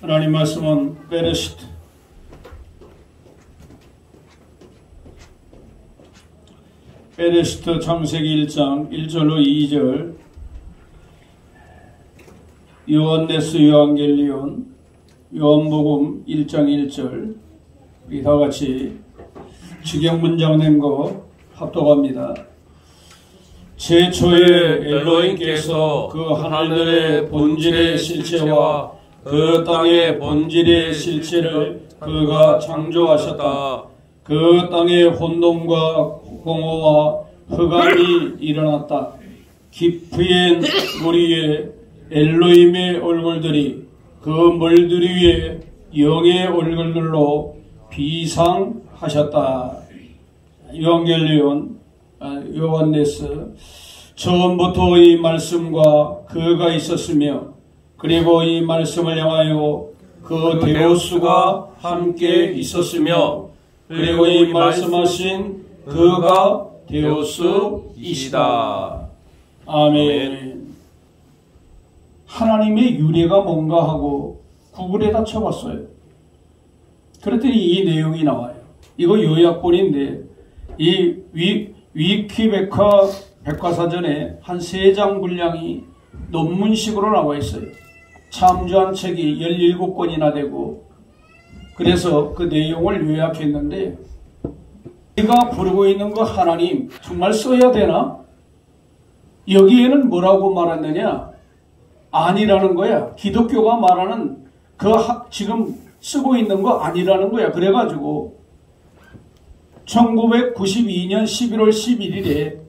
하나님 말씀은 베레시트 창세기 1장 1절로 2절, 요한네스 요한겔리온, 요한복음 1장 1절, 우리 다같이 직역문장 낸 거 합독합니다. 제초에 엘로힘께서 그 하늘의 본질의 실체와 그 땅의 본질의 실체를 그가 창조하셨다. 그 땅에 혼돈과 공허와 흑암이 일어났다. 깊이엔 물 위에 엘로힘의 얼굴들이 그 물들 위에 영의 얼굴들로 비상하셨다. 요한겔리온, 요한네스. 처음부터 이 말씀과 그가 있었으며 그리고 이 말씀을 향하여 그 데오스가 함께 있었으며 그리고 이 말씀하신 그가 데오스이시다. 아멘. 하나님의 유래가 뭔가 하고 구글에다 쳐봤어요. 그랬더니 이 내용이 나와요. 이거 요약본인데 이 위키백과 백과사전에 한 3장 분량이 논문식으로 나와 있어요. 참조한 책이 17권이나 되고, 그래서 그 내용을 요약했는데, 우리가 부르고 있는 그 하나님 정말 써야 되나? 여기에는 뭐라고 말했느냐? 아니라는 거야. 기독교가 말하는 그 지금 쓰고 있는 거 아니라는 거야. 그래가지고 1992년 11월 11일에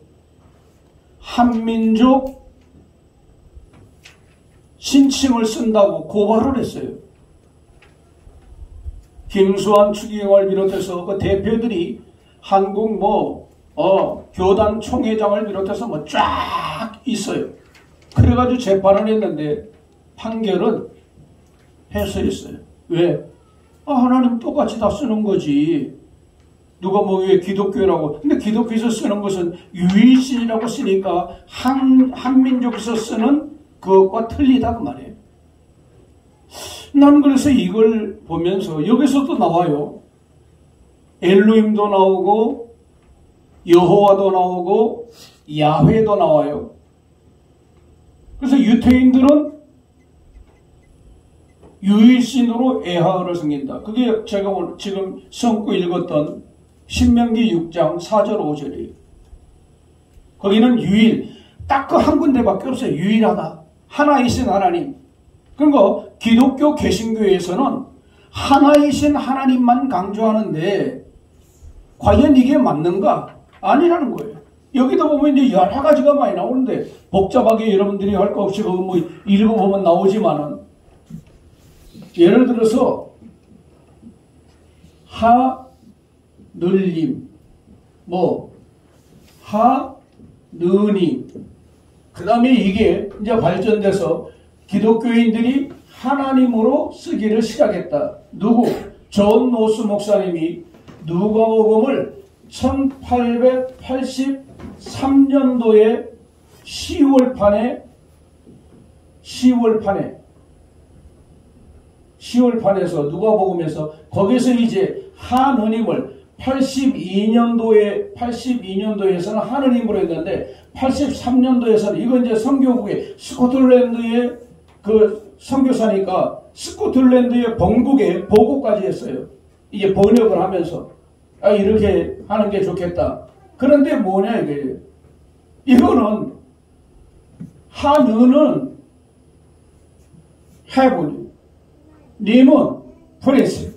한민족 신칭을 쓴다고 고발을 했어요. 김수환 추기경을 비롯해서 그 대표들이 한국 교단 총회장을 비롯해서 쫙 있어요. 그래가지고 재판을 했는데 판결은 패소했어요. 왜? 하나님 똑같이 다 쓰는 거지. 누가 왜 기독교라고. 근데 기독교에서 쓰는 것은 유일신이라고 쓰니까 한민족에서 쓰는 그것과 틀리다 그 말이에요. 난 그래서 이걸 보면서 여기서도 나와요. 엘로힘도 나오고 여호와도 나오고 야훼도 나와요. 그래서 유태인들은 유일신으로 에하를 섬긴다. 그게 제가 오늘 지금 성구 읽었던 신명기 6장 4절 5절이에요. 거기는 유일, 딱 그 한 군데밖에 없어요. 유일하다. 하나이신 하나님. 그러니까 기독교 개신교에서는 하나이신 하나님만 강조하는데 과연 이게 맞는가? 아니라는 거예요. 여기다 보면 이제 여러 가지가 많이 나오는데 복잡하게 여러분들이 할 거 없이 그거 읽어보면 나오지만은, 예를 들어서 하늘님, 하느님, 그 다음에 이게 이제 발전돼서 기독교인들이 하나님으로 쓰기를 시작했다. 누구? 존 노스 목사님이 누가복음을 1883년도에 10월판에서 누가복음에서 거기서 이제 하느님을 82년도에서는 하느님으로 했는데 83년도에서는 이건 이제 선교국의 스코틀랜드의 그 선교사니까 스코틀랜드의 본국에 보고까지 했어요. 이제 번역을 하면서 이렇게 하는 게 좋겠다. 그런데 뭐냐 이게, 이거는 하느는 heaven, 님은 프레스.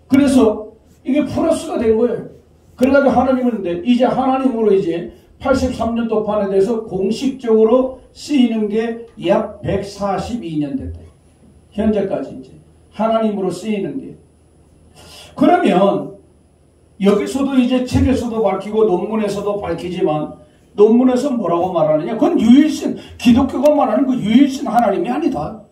그래서 이게 플러스가 된 거예요. 그래가지고 하나님은 이제 하나님으로 이제 83년도 판에 대해서 공식적으로 쓰이는 게 약 142년 됐다. 현재까지 이제 하나님으로 쓰이는 게. 그러면 여기서도 이제 책에서도 밝히고 논문에서도 밝히지만, 논문에서 뭐라고 말하느냐? 그건 유일신, 기독교가 말하는 그 유일신 하나님이 아니다.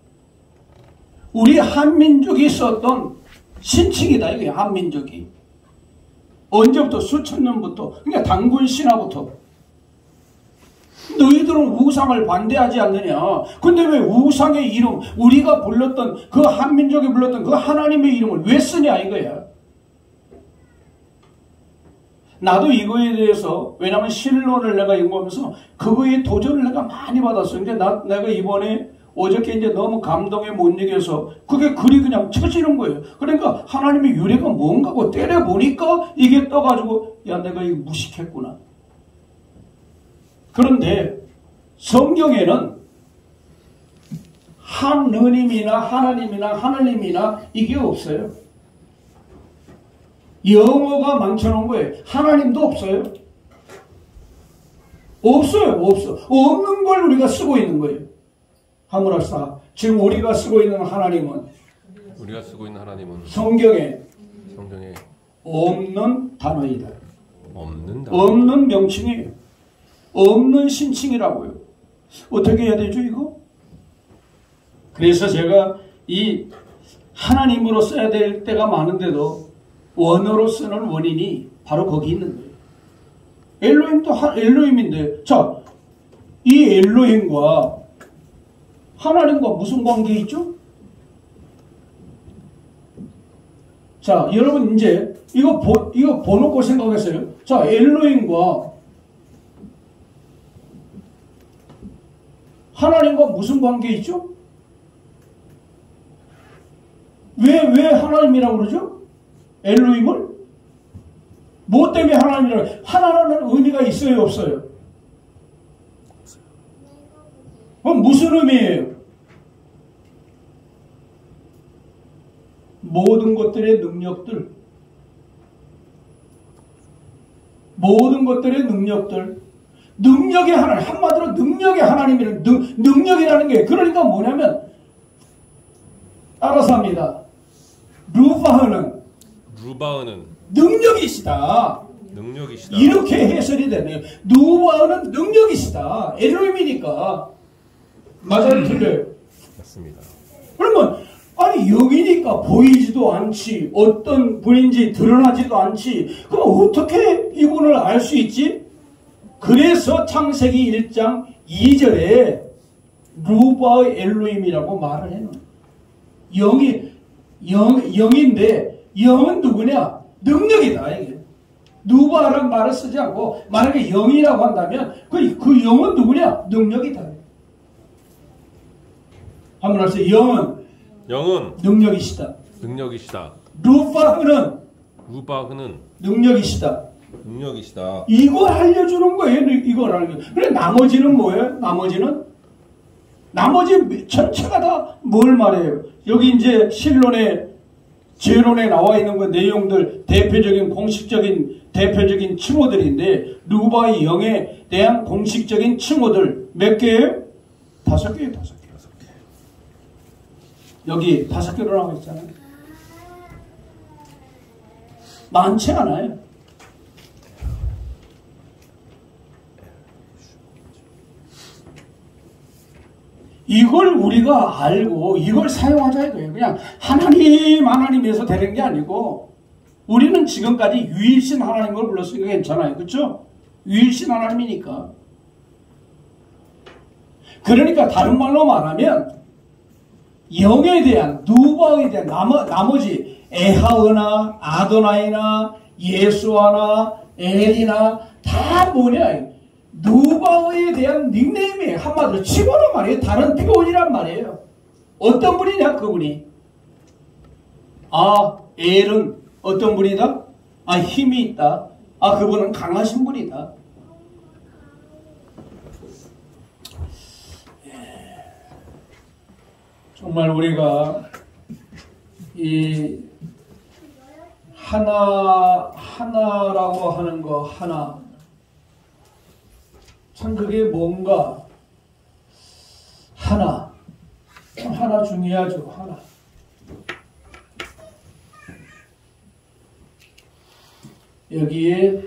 우리 한민족이 썼던 신칭이다 이게. 한민족이 언제부터? 수천 년부터. 그러니까 단군 신화부터 너희들 너희들은 우상을 반대하지 않느냐. 근데 왜 우상의 이름, 우리가 불렀던 그 한민족이 불렀던 그 하나님의 이름을 왜 쓰냐 이거야. 나도 이거에 대해서, 왜냐하면 신론을 내가 연구하면서 그거에 도전을 내가 많이 받았어요. 근데 내가 이번에 어저께 이제 너무 감동에 못 이겨서 그게 글이 그냥 쳐지는 거예요. 그러니까 하나님의 유래가 뭔가 하고 때려보니까 이게 떠가지고 야, 내가 이거 무식했구나. 그런데 성경에는 하느님이나 하나님이나 이게 없어요. 영어가 망쳐놓은 거예요. 하나님도 없어요. 없어. 없는 걸 우리가 쓰고 있는 거예요. 하물며 지금 우리가 쓰고 있는 하나님은 성경에 없는 단어이다. 없는 명칭이에요. 없는 신칭이라고요. 어떻게 해야 되죠 이거? 그래서 제가 이 하나님으로 써야 될 때가 많은데도 원어로 쓰는 원인이 바로 거기 있는 거예요. 엘로힘도 엘로힘인데, 자, 이 엘로힘과 하나님과 무슨 관계 있죠? 자, 여러분 이제 이거 보놓고 생각했어요. 자, 엘로힘과 하나님과 무슨 관계 있죠? 왜 하나님이라고 그러죠? 엘로힘을? 뭐 때문에 하나님이라고? 하나라는 의미가 있어요, 없어요? 그럼 무슨 의미예요? 모든 것들의 능력들, 능력의 하나님, 한마디로 능력의 하나님이라는, 능력이라는 게, 그러니까 뭐냐면, 따라서 합니다. 루바흐는 능력이시다. 이렇게 해설이 되네요. 루바흐는 능력이시다. 엘로힘이니까. 맞아요, 틀려요? 맞습니다. 그러면 아니 여기니까 보이지도 않지, 어떤 분인지 드러나지도 않지, 그럼 어떻게 이분을 알 수 있지? 그래서 창세기 1장 2절에 루바흐 엘로힘이라고 말을 해요. 영인데 영은 누구냐? 능력이다. 이게. 누바라는 말을 쓰지 않고 만약에 영이라고 한다면 그 영은 누구냐? 능력이다. 한번 하세요. 영은 능력이시다. 루바흐는 능력이시다. 이걸 알려주는 거예요. 이걸 알려주는. 그래 나머지는 뭐예요? 나머지 전체가 다 뭘 말해요? 여기 이제 제론에 나와 있는 그 내용들, 대표적인 칭호들인데, 루바의 영에 대한 공식적인 칭호들 몇 개예요? 5개예요, 5개. 여기 5개로 나와 있잖아요. 많지 않아요. 이걸 우리가 알고 이걸 사용하자 이거예요. 그냥 하나님에서 되는 게 아니고, 우리는 지금까지 유일신 하나님을 불렀으니까 괜찮아요. 그렇죠? 유일신 하나님이니까. 그러니까 다른 말로 말하면 영에 대한, 누바에 대한 나머지 에하으나 아도나이나 예수아나 엘이나 다 뭐냐, 누바에 대한 닉네임이에요. 한마디로 치고는 말이에요. 다른 표현이란 말이에요. 어떤 분이냐 그분이. 엘은 어떤 분이다? 힘이 있다. 그분은 강하신 분이다. 정말 우리가 이 하나라고 하는 거, 하나, 참 그게 뭔가 하나 중요하죠. 하나. 여기에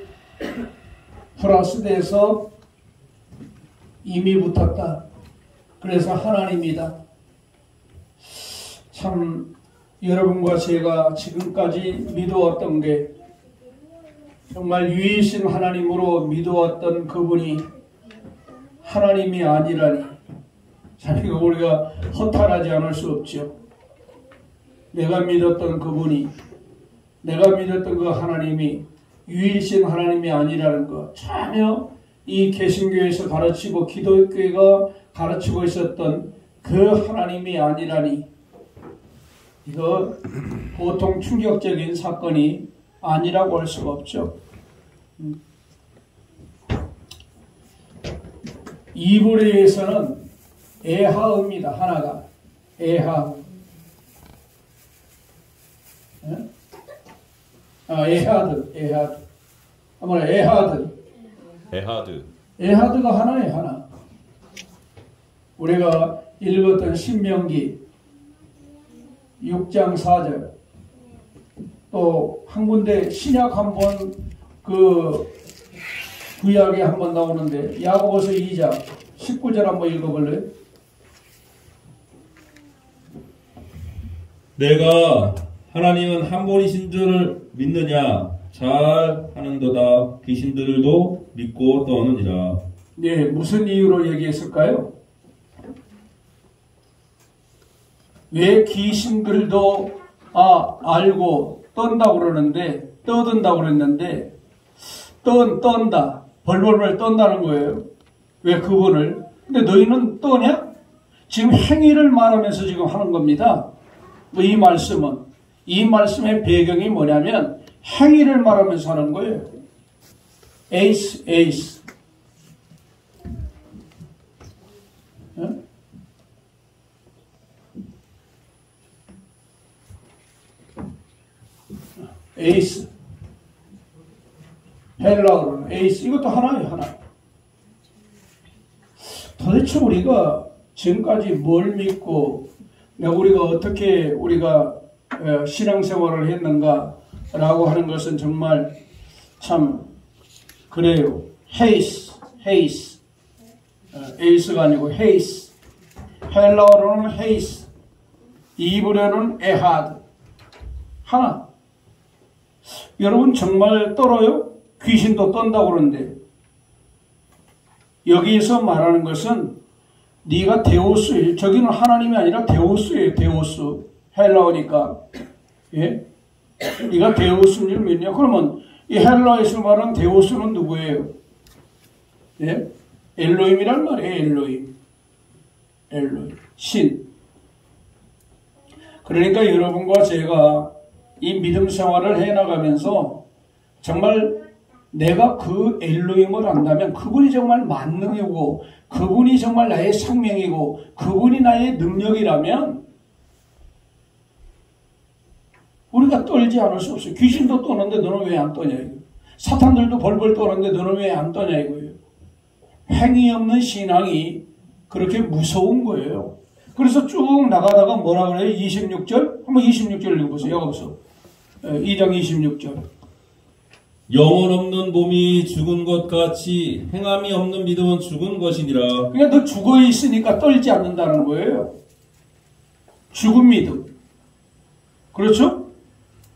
플러스돼서 이미 붙었다. 그래서 하나님이다. 참 여러분과 제가 지금까지 믿어왔던 게, 정말 유일신 하나님으로 믿어왔던 그분이 하나님이 아니라니. 자, 이거 우리가 허탈하지 않을 수 없죠. 내가 믿었던 그분이, 내가 믿었던 그 하나님이 유일신 하나님이 아니라는 것, 전혀 이 개신교에서 가르치고 기독교가 가르치고 있었던 그 하나님이 아니라니. 이거 보통 충격적인 사건이 아니라고 할 수가 없죠. 이브리에서는 에하입니다. 하나가 에하. 에하드. 한번 에하드가 하나예요, 하나. 우리가 읽었던 신명기 6장 4절, 또 한 군데 신약 한번 구약에 한번 나오는데 야고보서 2장 19절 한번 읽어볼래요? 내가 하나님은 한 분이신 줄을 믿느냐? 잘 하는도다. 귀신들도 믿고 떠느니라. 네, 무슨 이유로 얘기했을까요? 왜 귀신들도 알고 떤다고 그러는데, 떠든다고 그랬는데, 떤다, 벌벌벌 떤다는 거예요. 왜 그분을? 근데 너희는 떠냐? 지금 행위를 말하면서 지금 하는 겁니다. 이 말씀의 배경이 뭐냐면 행위를 말하면서 하는 거예요. 에이스. 에이스. 헬라어로는 에이스. 이것도 하나예요, 하나. 도대체 우리가 지금까지 뭘 믿고 우리가 어떻게 신앙생활을 했는가라고 하는 것은 정말 참 그래요. 헤이스. 에이스가 아니고 헤이스. 헬라어로는 헤이스. 이브리어는 에하드. 하나. 여러분 정말 떨어요? 귀신도 떤다고 그러는데 여기에서 말하는 것은 네가 데우스예요. 저기는 하나님이 아니라 데우스예요. 데우스. 헬라어니까. 예? 네가 데우스인 줄 믿냐? 그러면 이 헬라에서 말하는 데우스는 누구예요? 예? 엘로힘이란 말이에요. 엘로힘. 신. 그러니까 여러분과 제가 이 믿음 생활을 해나가면서 정말 내가 그 엘로힘을 안다면 그분이 정말 만능이고 그분이 정말 나의 생명이고 그분이 나의 능력이라면 우리가 떨지 않을 수 없어요. 귀신도 떠는데 너는 왜 안 떠냐 이거예요. 사탄들도 벌벌 떠는데 너는 왜 안 떠냐 이거예요. 행위 없는 신앙이 그렇게 무서운 거예요. 그래서 쭉 나가다가 뭐라 그래요? 26절? 한번 26절 읽어보세요. 여기서 2장 26절. 영혼 없는 몸이 죽은 것 같이 행함이 없는 믿음은 죽은 것이니라. 그러니까 너 죽어 있으니까 떨지 않는다는 거예요. 죽은 믿음. 그렇죠?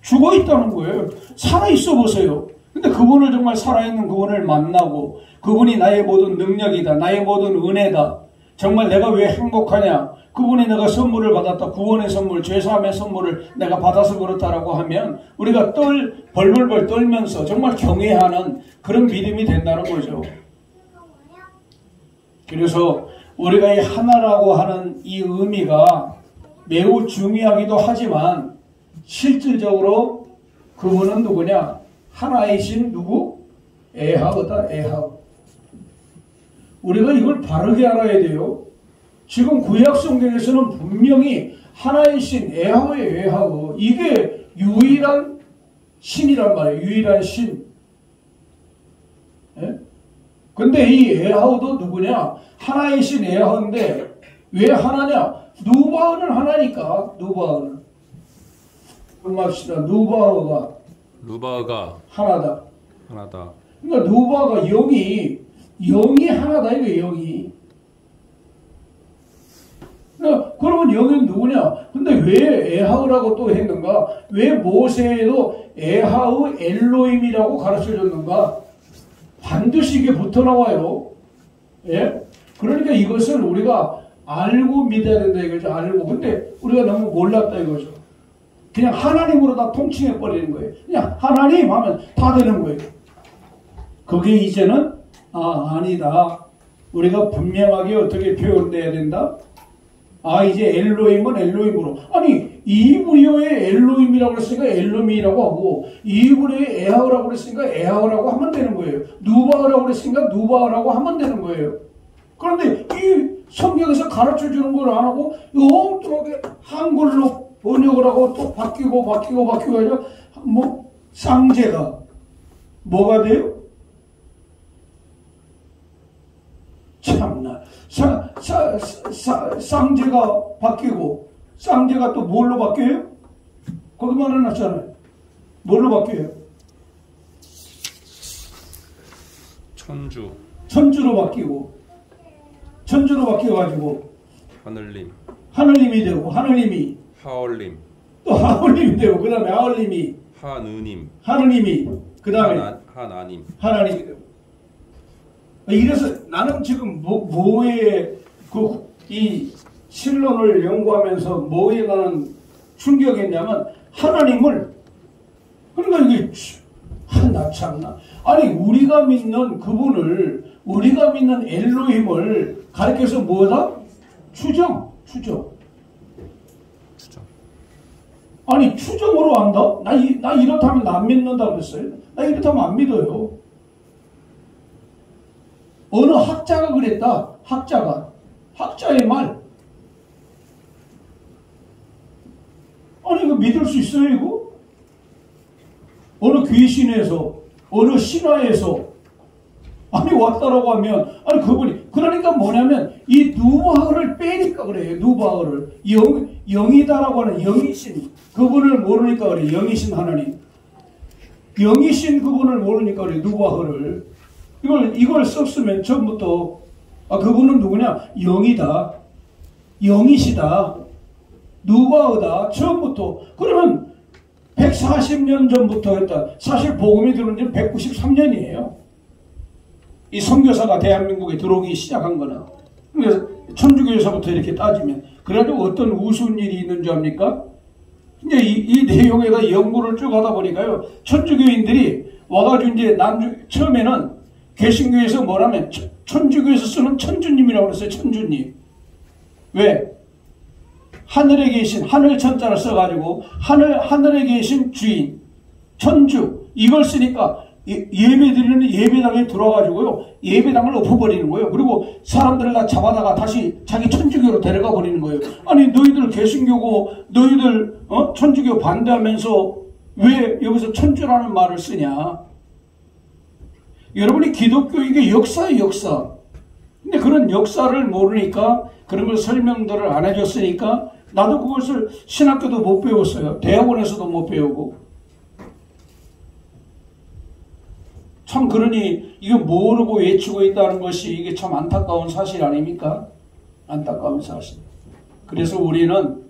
죽어 있다는 거예요. 살아 있어 보세요. 근데 그분을 정말 살아있는 그분을 만나고 그분이 나의 모든 능력이다. 나의 모든 은혜다. 정말 내가 왜 행복하냐? 그분이 내가 선물을 받았다. 구원의 선물, 죄사함의 선물을 내가 받아서 그렇다라고 하면 우리가 벌벌벌 떨면서 정말 경외하는 그런 믿음이 된다는 거죠. 그래서 우리가 이 하나라고 하는 이 의미가 매우 중요하기도 하지만 실질적으로 그분은 누구냐? 하나이신 누구? 에하우다. 에하우. 우리가 이걸 바르게 알아야 돼요. 지금 구약 성경에서는 분명히 하나이신 에하우예요. 에하우. 이게 유일한 신이란 말이에요. 유일한 신. 예? 근데 이 에하우도 누구냐? 하나이신 에하우인데 왜 하나냐? 누바흐는 하나니까. 누바흐는. 봅시다. 누바흐가 하나다. 그러니까 누바흐가 영이 하나다. 이거 영이. 그러면 영은 누구냐? 근데 왜 에하우라고 또 했는가? 왜 모세에도 에하우 엘로힘이라고 가르쳐줬는가? 반드시 이게 붙어 나와요. 예? 그러니까 이것을 우리가 알고 믿어야 된다 이거죠. 알고. 근데 우리가 너무 몰랐다 이거죠. 그냥 하나님으로 다 통칭해 버리는 거예요. 그냥 하나님 하면 다 되는 거예요. 그게 이제는 아니다. 우리가 분명하게 어떻게 표현돼야 된다? 이제 엘로힘은 엘로힘으로. 아니 이브리어의 엘로힘이라고 그랬으니까 엘로미라고 하고 이브리어의 에하우라고 그랬으니까 에하우라고 하면 되는 거예요. 누바흐라고 그랬으니까 누바흐라고 하면 되는 거예요. 그런데 이 성경에서 가르쳐주는 걸 안 하고 엉뚱하게 한글로 번역을 하고 또 바뀌고 해서 쌍제가 뭐가 돼요? 참나. 쌍제가 바뀌고 쌍제가 또 뭘로 바뀌어요? 거기 말해놨잖아요. 뭘로 바뀌어요? 천주로 바뀌고 천주로 바뀌어가지고 하늘님이 되고 하늘님이 하얼림 또 하얼림이 되고 그 다음에 하얼림이 하느님이 그 다음에 하나님이 되고. 이래서 나는 지금 뭐에 이 신론을 연구하면서 뭐에 나는 충격했냐면 하나님을 그러니까 이게 참나 아니 우리가 믿는 그분을 우리가 믿는 엘로힘을 가리켜서 뭐다? 추정. 아니 추정으로 한다? 나 이렇다면 안 믿는다 그랬어요. 나 이렇다면 안 믿어요. 어느 학자가 그랬다. 학자의 말. 아니 이거 믿을 수 있어요 이거? 어느 귀신에서 어느 신화에서 아니 왔다라고 하면 아니 그분이 그러니까 뭐냐면 이 누바흐를 빼니까 그래요. 누바흐를 영이다라고 하는 영이신 그분을 모르니까 그래. 영이신 하나님 영이신 그분을 모르니까 그래. 누바흐를 이걸 썼으면 처음부터 그분은 누구냐? 영이다. 영이시다. 누바흐다. 처음부터. 그러면 140년 전부터 했다. 사실 복음이 들어온 지는 193년이에요. 이 선교사가 대한민국에 들어오기 시작한 거는. 그래서 천주교에서부터 이렇게 따지면. 그래가지고 어떤 우스운 일이 있는 줄 압니까? 이제 이 내용에다 연구를 쭉 하다 보니까요. 천주교인들이 와가지고 이제 처음에는 개신교에서 뭐라면 천주교에서 쓰는 천주님이라고 그랬어요. 천주님. 왜? 하늘에 계신 하늘 천자를 써가지고 하늘에 계신 주인 천주 이걸 쓰니까 예배드리는 예배당에 들어와가지고요 예배당을 엎어버리는 거예요. 그리고 사람들을 다 잡아다가 다시 자기 천주교로 데려가 버리는 거예요. 아니 너희들 개신교고 너희들 천주교 반대하면서 왜 여기서 천주라는 말을 쓰냐? 여러분이 기독교 이게 역사예요, 역사. 근데 그런 역사를 모르니까 그런 걸 설명들을 안 해줬으니까 나도 그것을 신학교도 못 배웠어요. 대학원에서도 못 배우고. 참 그러니 이거 모르고 외치고 있다는 것이 이게 참 안타까운 사실 아닙니까? 안타까운 사실. 그래서 우리는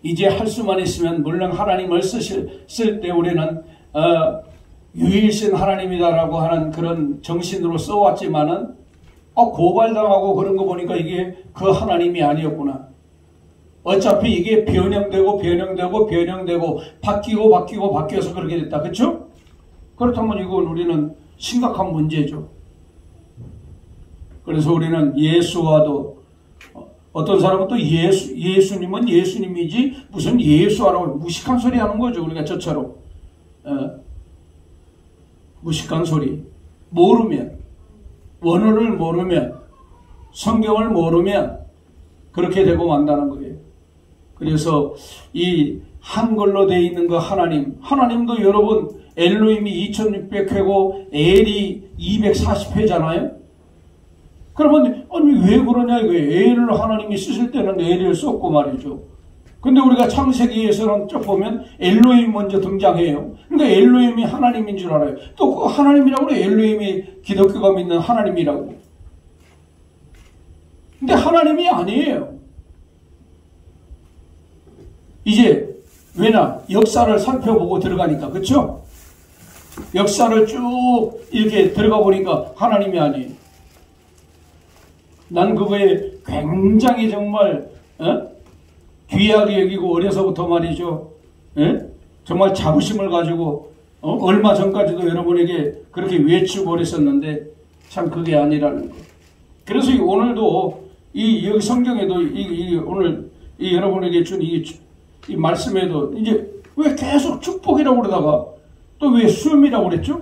이제 할 수만 있으면 물론 하나님을 쓸 때 우리는 유일신 하나님이다라고 하는 그런 정신으로 써왔지만은 고발당하고 그런 거 보니까 이게 그 하나님이 아니었구나. 어차피 이게 변형되고 바뀌어서 그렇게 됐다. 그렇죠? 그렇다면 이건 우리는 심각한 문제죠. 그래서 우리는 예수와도 어떤 사람은 또 예수님은 예수님이지 무슨 예수하라고 무식한 소리 하는 거죠. 우리가 저처럼 무식한 소리. 모르면 원어를 모르면 성경을 모르면 그렇게 되고 만다는 거예요. 그래서 이 한글로 되어 있는 그 하나님도 여러분 엘로힘이 2600회고 엘이 240회잖아요. 그러면 아니 왜 그러냐 이거예요. 엘을 하나님이 쓰실 때는 엘을 썼고 말이죠. 근데 우리가 창세기에서는 쭉 보면 엘로힘 먼저 등장해요. 그러니까 엘로힘이 하나님인 줄 알아요. 또 그 하나님이라고 그래. 엘로힘이 기독교가 믿는 하나님이라고. 근데 하나님이 아니에요. 이제 왜냐? 역사를 살펴보고 들어가니까. 그렇죠? 역사를 쭉 이렇게 들어가 보니까 하나님이 아니에요. 난 그거에 굉장히 정말 귀하게 여기고 어려서부터 말이죠. 정말 자부심을 가지고 얼마 전까지도 여러분에게 그렇게 외치고 그랬었는데 참 그게 아니라는 거. 그래서 오늘도 여기 성경에도 오늘 여러분에게 준 이 말씀에도 이제 왜 계속 축복이라고 그러다가 또 왜 수음이라고 그랬죠?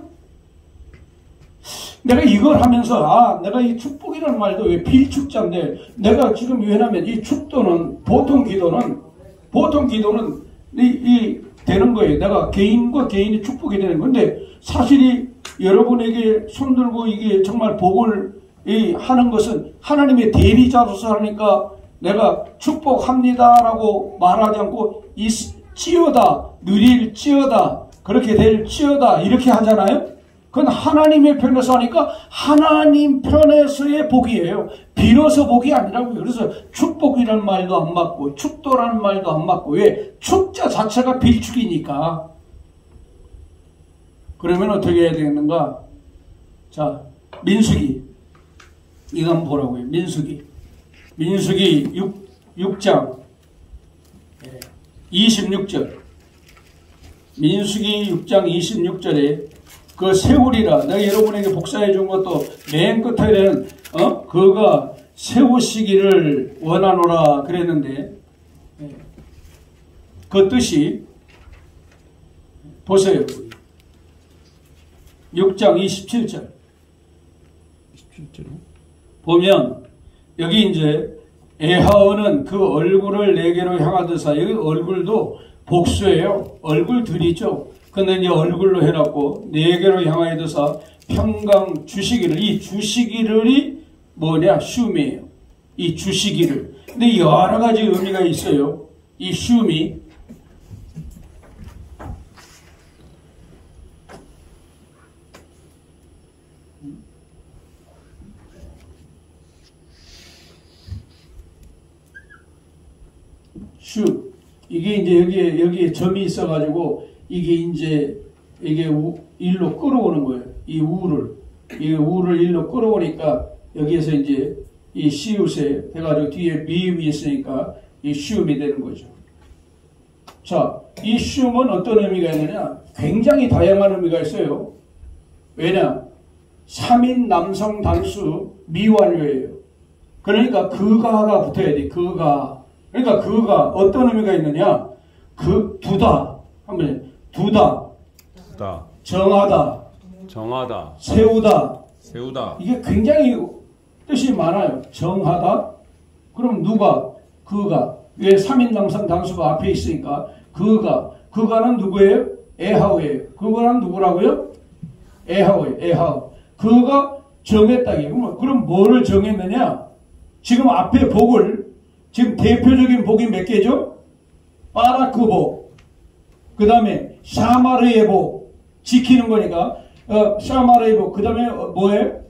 내가 이걸 하면서 내가 이 축복이라는 말도 왜 필축자인데 내가 지금 왜냐면 이 축도는 보통 기도는 이 되는 거예요. 내가 개인과 개인이 축복이 되는 건데 사실이 여러분에게 손들고 이게 정말 복을 하는 것은 하나님의 대리자로서 하니까 내가 축복합니다라고 말하지 않고 찌어다 누릴찌어다 그렇게 될찌어다 이렇게 하잖아요. 그건 하나님의 편에서 하니까 하나님 편에서의 복이에요. 비로소 복이 아니라고요. 그래서 축복이라는 말도 안 맞고 축도라는 말도 안 맞고 왜? 축자 자체가 빌축이니까. 그러면 어떻게 해야 되겠는가? 자, 민수기 이거 한번 보라고요. 민수기 6장 26절 민수기 6장 26절에 그 세우리라 내가 여러분에게 복사해 준 것도 맨 끝에는 그가 세우시기를 원하노라 그랬는데 그 뜻이 보세요. 6장 27절 보면 여기 이제 에하오는 그 얼굴을 내게로 향하듯아 여기 얼굴도 복수예요. 얼굴들이죠. 근데 이제 얼굴로 해놨고 내게로 향하여서 평강 주시기를 이 주시기를이 뭐냐 슈미예요. 이 주시기를. 근데 여러 가지 의미가 있어요. 이 슈미 슈 이게 이제 여기에 점이 있어가지고 이게 이제 일로 끌어오는 거예요. 이 우를 일로 끌어오니까 여기에서 이제 이 시옷에 해가지고 뒤에 미음이 있으니까 이 시움이 되는 거죠. 자, 이 시움은 어떤 의미가 있느냐? 굉장히 다양한 의미가 있어요. 왜냐? 3인 남성 단수 미완료예요. 그러니까 그가가 붙어야 돼. 그가. 그러니까 그가 어떤 의미가 있느냐? 두다. 한번 두다. 정하다. 세우다. 이게 굉장히 뜻이 많아요. 정하다. 그럼 누가? 그가. 왜 3인 남성 단수가 앞에 있으니까 그가. 그가는 누구예요? 에하오예요. 그거는 누구라고요? 에하오예요. 에하오. 그가 정했다. 그럼 뭐를 정했느냐? 지금 앞에 복을 지금 대표적인 복이 몇 개죠? 바라크 복. 그 다음에 샤마르의 복. 지키는 거니까 샤마르의 복. 그 다음에 뭐예요?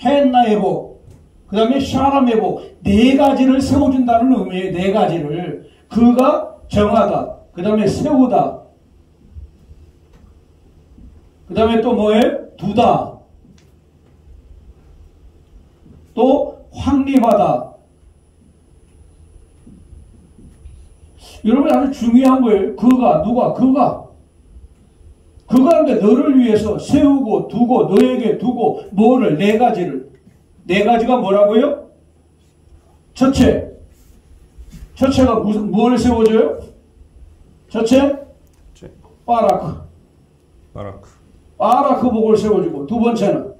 헨나의 복. 그 다음에 샤람의 복. 네 가지를 세워준다는 의미예요. 네 가지를. 그가 정하다. 그 다음에 세우다. 그 다음에 또 뭐예요? 두다. 또 확립하다. 여러분 아주 중요한 거예요. 그가 누가? 그가인데 너를 위해서 세우고 두고 너에게 두고 뭐를? 네 가지를. 네 가지가 뭐라고요? 첫째가 뭘 세워줘요? 첫째? 바라크 복을 세워주고 두 번째는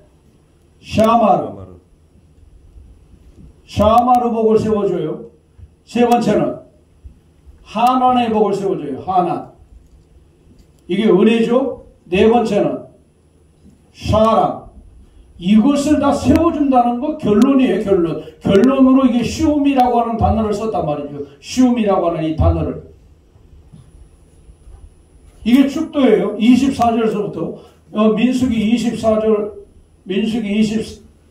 샤마르 복을 세워줘요. 세 번째는 하난의 복을 세워줘요. 하난. 이게 은혜죠. 네 번째는 샤람. 이것을 다 세워준다는 거 결론이에요. 결론으로 이게 슈움이라고 하는 단어를 썼단 말이죠. 슈움이라고 하는 이 단어를. 이게 축도예요. 24절에서부터 민수기 24절 민수기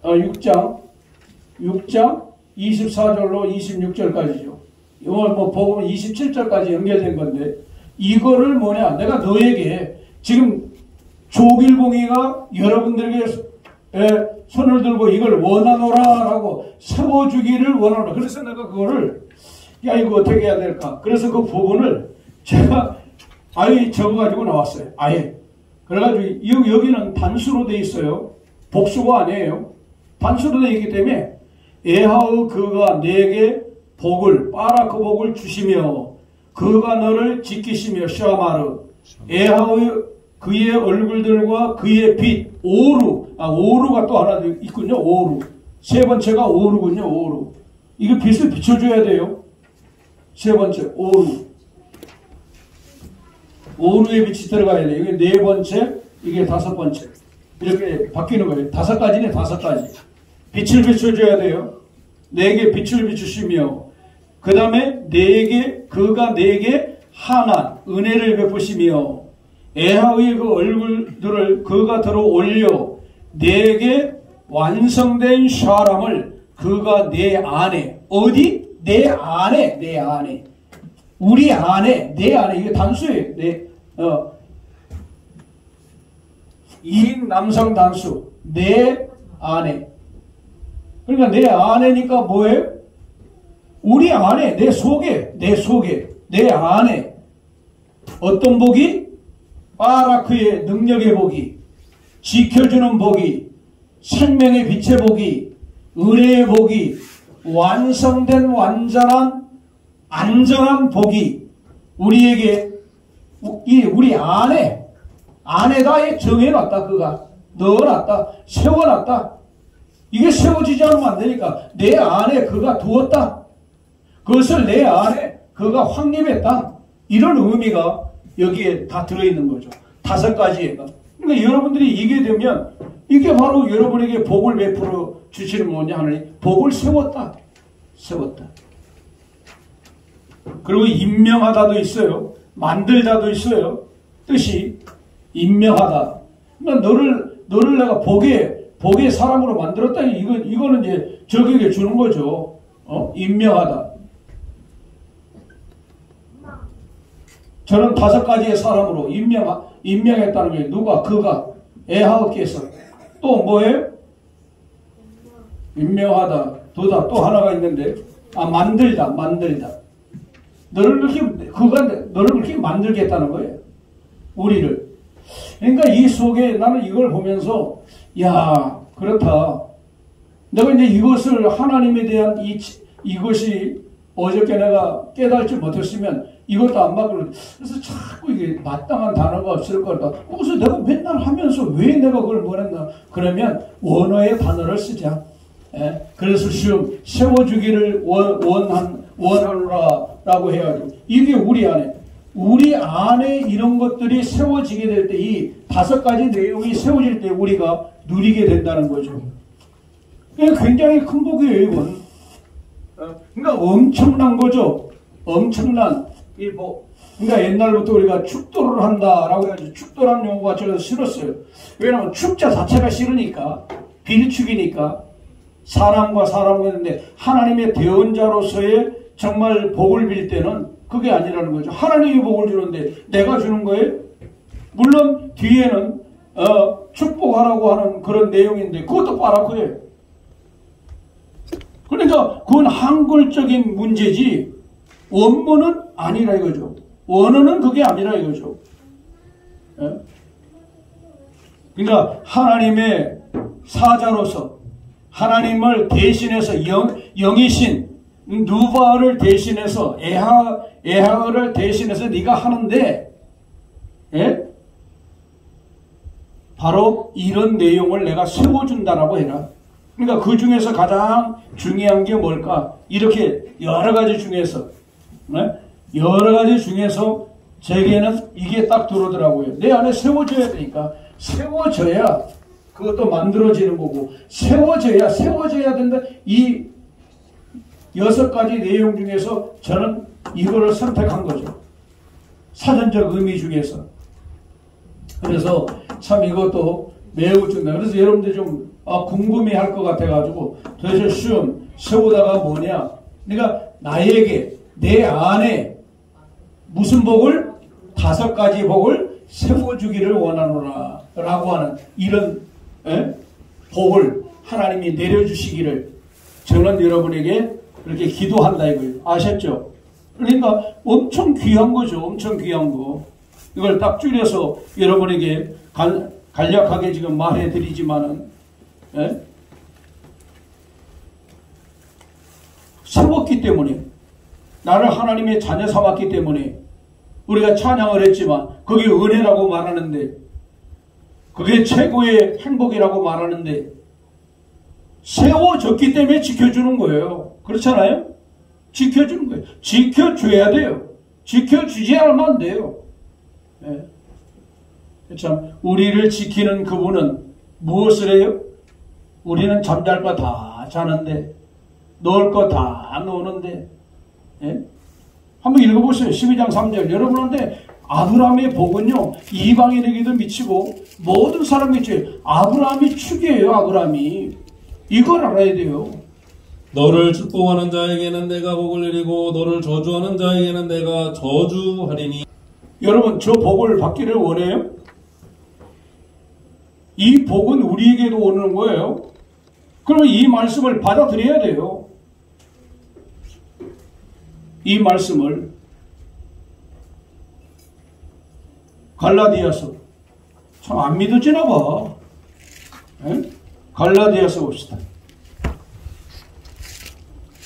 6장 24절로 26절까지죠. 이걸 복음 27절까지 연결된 건데 이거를 뭐냐? 내가 너에게 지금 조길봉이가 여러분들에게 손을 들고 이걸 원하노라라고 세워주기를 원하노라. 그래서 내가 그거를 야 이거 어떻게 해야 될까? 그래서 그 부분을 제가 아예 적어가지고 나왔어요. 아예. 그래가지고 여기는 단수로 돼 있어요. 복수가 아니에요. 단수로 돼 있기 때문에 에하의 그가 내게 복을 바라크 복을 주시며 그가 너를 지키시며 샤마르 에하의 그의 얼굴들과 그의 빛 오루가 또 하나 있군요. 오루 세 번째가 오루군요. 오루 이거 빛을 비춰줘야 돼요. 세 번째 오루의 빛이 들어가야 돼요. 이게 네 번째 이게 다섯 번째 이렇게 바뀌는 거예요. 다섯 가지네. 다섯 가지 빛을 비춰줘야 돼요. 내게 빛을 비추시며 그 다음에 그가 내게 한한 은혜를 베푸시며 에하의 그 얼굴들을 그가 들어 올려 내게 완성된 사람을 그가 내 안에 어디? 내 안에 우리 안에 내 안에 이게 단수예요. 이인 남성 단수 내 안에 그러니까 내 안에니까 뭐예요? 우리 안에 내 속에 내 안에 어떤 복이? 바라크의 능력의 복이 지켜주는 복이 생명의 빛의 복이 은혜의 복이 완성된 완전한 안전한 복이 우리에게 우리 안에다 정해놨다. 그가 넣어놨다. 세워놨다. 이게 세워지지 않으면 안 되니까 내 안에 그가 두었다. 그것을 내 안에 그가 확립했다. 이런 의미가 여기에 다 들어있는 거죠. 다섯 가지가. 그러니까 여러분들이 이게 되면 이게 바로 여러분에게 복을 베풀어 주시는 뭐냐 하느니 복을 세웠다. 그리고 임명하다도 있어요. 만들다도 있어요. 뜻이 임명하다. 그러니까 너를 내가 복의 사람으로 만들었다. 이거는 이제 적에게 주는 거죠. 임명하다. 저는 다섯 가지의 사람으로 임명했다는 게 누가? 그가 에하우께서. 또 뭐예요? 임명하다. 두다. 또 하나가 있는데 만들다. 너를 그렇게 만들겠다는 거예요. 우리를. 그러니까 이 속에 나는 이걸 보면서 야 그렇다. 내가 이제 이것을 하나님에 대한 이것이 어저께 내가 깨달지 못했으면 이것도 안 받고 그래서 자꾸 이게 마땅한 단어가 없을 거다. 그래서 내가 맨날 하면서 왜 내가 그걸 원했나? 그러면 원어의 단어를 쓰자. 그래서 시험 세워주기를 원하노라라고 해가지고 이게 우리 안에 이런 것들이 세워지게 될 때 이 다섯 가지 내용이 세워질 때 우리가 누리게 된다는 거죠. 굉장히 큰 복이에요, 이건. 그러니까 엄청난 거죠. 엄청난 그러니까 옛날부터 우리가 축도를 한다라고 해가지고 축도라는 용어가 저는 싫었어요. 왜냐하면 축자 자체가 싫으니까 비리축이니까 사람과 했는데 하나님의 대언자로서의 정말 복을 빌 때는 그게 아니라는 거죠. 하나님이 복을 주는데 내가 주는 거예요. 물론 뒤에는 축복하라고 하는 그런 내용인데 그것도 바라크예요. 그러니까 그건 한글적인 문제지 원문은 아니라 이거죠. 원어는 그게 아니라 이거죠. 그러니까 하나님의 사자로서 하나님을 대신해서 영이신 누바를 대신해서 에하를 대신해서 네가 하는데 바로 이런 내용을 내가 세워준다라고 해라. 그러니까 그 중에서 가장 중요한 게 뭘까? 이렇게 여러 가지 중에서 제게는 이게 딱 들어오더라고요. 내 안에 세워져야 되니까 세워져야 그것도 만들어지는 거고 세워져야 된다. 이 여섯 가지 내용 중에서 저는 이거를 선택한 거죠. 사전적 의미 중에서. 그래서 참 이것도 매우 중요해요. 그래서 여러분들 좀 궁금해할 것 같아가지고 도대체 시험 세우다가 뭐냐? 그러니까 나에게 내 안에 무슨 복을? 다섯 가지 복을 세워주기를 원하노라 라고 하는 이런 복을 하나님이 내려주시기를 저는 여러분에게 그렇게 기도한다 이거예요. 아셨죠? 그러니까 엄청 귀한 거죠. 엄청 귀한 거. 이걸 딱 줄여서 여러분에게 간략하게 지금 말해드리지만은, 예? 세웠기 때문에, 나를 하나님의 자녀 삼았기 때문에 우리가 찬양을 했지만 그게 은혜라고 말하는데, 그게 최고의 행복이라고 말하는데, 세워졌기 때문에 지켜주는 거예요. 그렇잖아요? 지켜주는 거예요. 지켜줘야 돼요. 지켜주지 않으면 안 돼요. 네. 참, 우리를 지키는 그분은 무엇을 해요? 우리는 잠잘 거 다 자는데, 놓을 거 다 놓는데, 예? 한번 읽어보세요. 12장 3절. 여러분한테 아브라함의 복은요, 이방인에게도 미치고 모든 사람이 미쳐요. 아브라함이 축이에요. 아브라함이. 이걸 알아야 돼요. 너를 축복하는 자에게는 내가 복을 내리고 너를 저주하는 자에게는 내가 저주하리니. 여러분, 저 복을 받기를 원해요? 이 복은 우리에게도 오는 거예요. 그러면 이 말씀을 받아들여야 돼요. 이 말씀을 갈라디아서, 참 안 믿어지나 봐. 에? 갈라디아서 봅시다.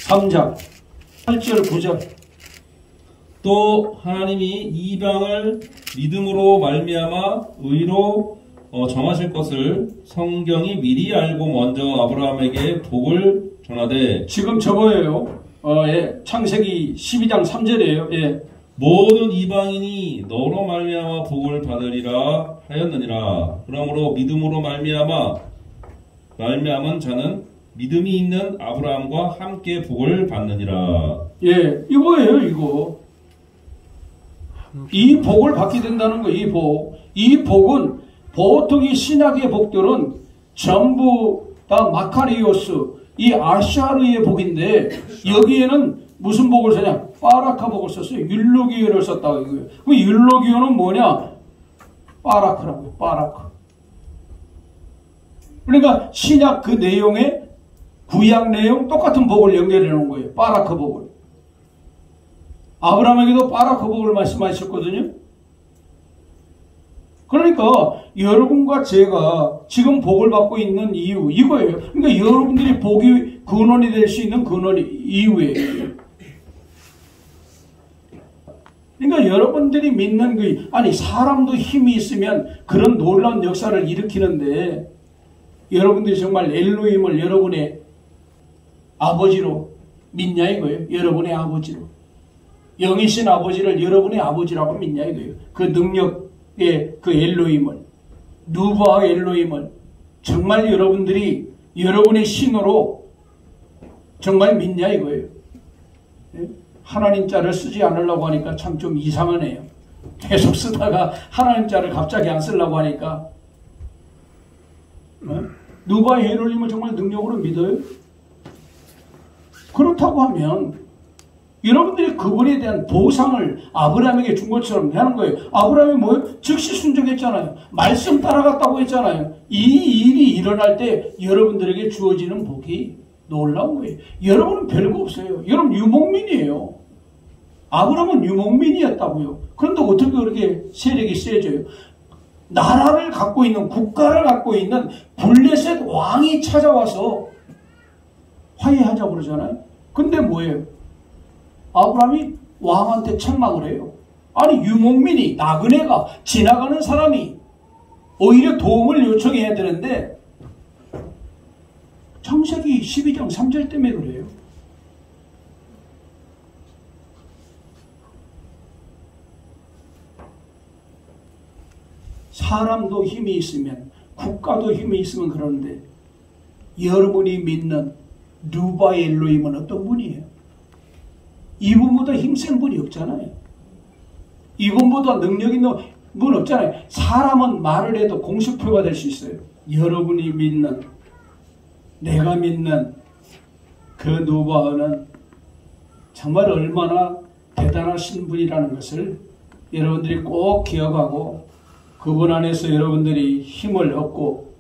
3장 8절 9절. 또 하나님이 이방을 믿음으로 말미암아 의로 정하실 것을 성경이 미리 알고 먼저 아브라함에게 복을 전하되. 지금 저거예요. 예, 창세기 12장 3절이에요. 예. 모든 이방인이 너로 말미암아 복을 받으리라 하였느니라. 그러므로 믿음으로 말미암은 자는 믿음이 있는 아브라함과 함께 복을 받느니라. 예, 이거예요, 이거. 이 복을 받게 된다는 거예요, 이 복. 이 복은 보통 이 신약의 복들은 전부 다 마카리오스, 이 아샤르의 복인데, 여기에는 무슨 복을 쓰냐? 파라카 복을 썼어요. 율로기요를 썼다고 이거예요. 그 율로기요는 뭐냐? 파라크라고요, 파라크. 그러니까 신약 그 내용에 구약 내용 똑같은 복을 연결해 놓은 거예요. 파라크 복을. 아브라함에게도 파라크 복을 말씀하셨거든요. 그러니까 여러분과 제가 지금 복을 받고 있는 이유 이거예요. 그러니까 여러분들이 복이 근원이 될 수 있는 근원이 이유예요. 그러니까 여러분들이 믿는 그, 아니 사람도 힘이 있으면 그런 놀라운 역사를 일으키는데, 여러분들이 정말 엘로힘을 여러분의 아버지로 믿냐 이거예요. 여러분의 아버지로. 영이신 아버지를 여러분의 아버지라고 믿냐 이거예요. 그 능력의 그 엘로힘을, 누바 엘로힘을 정말 여러분들이 여러분의 신으로 정말 믿냐 이거예요. 하나님 자를 쓰지 않으려고 하니까 참 좀 이상하네요. 계속 쓰다가 하나님 자를 갑자기 안 쓰려고 하니까. 누바 엘로힘을 정말 능력으로 믿어요? 그렇다고 하면 여러분들이 그분에 대한 보상을 아브라함에게 준 것처럼 하는 거예요. 아브라함이 뭐예요? 즉시 순종했잖아요. 말씀 따라갔다고 했잖아요. 이 일이 일어날 때 여러분들에게 주어지는 복이 놀라운 거예요. 여러분은 별거 없어요. 여러분 유목민이에요. 아브라함은 유목민이었다고요. 그런데 어떻게 그렇게 세력이 세져요? 나라를 갖고 있는, 국가를 갖고 있는 블레셋 왕이 찾아와서 화해하자고 그러잖아요. 근데 뭐예요? 아브라함이 왕한테 책망을 해요. 아니 유목민이, 나그네가, 지나가는 사람이 오히려 도움을 요청해야 되는데 창세기 12장 3절 때문에 그래요. 사람도 힘이 있으면, 국가도 힘이 있으면 그러는데, 여러분이 믿는 누바 엘로힘은 어떤 분이에요? 이분보다 힘센 분이 없잖아요. 이분보다 능력 있는 분 없잖아요. 사람은 말을 해도 공식표가 될 수 있어요. 여러분이 믿는, 내가 믿는 그 누바는 정말 얼마나 대단하신 분이라는 것을 여러분들이 꼭 기억하고, 그분 안에서 여러분들이 힘을 얻고,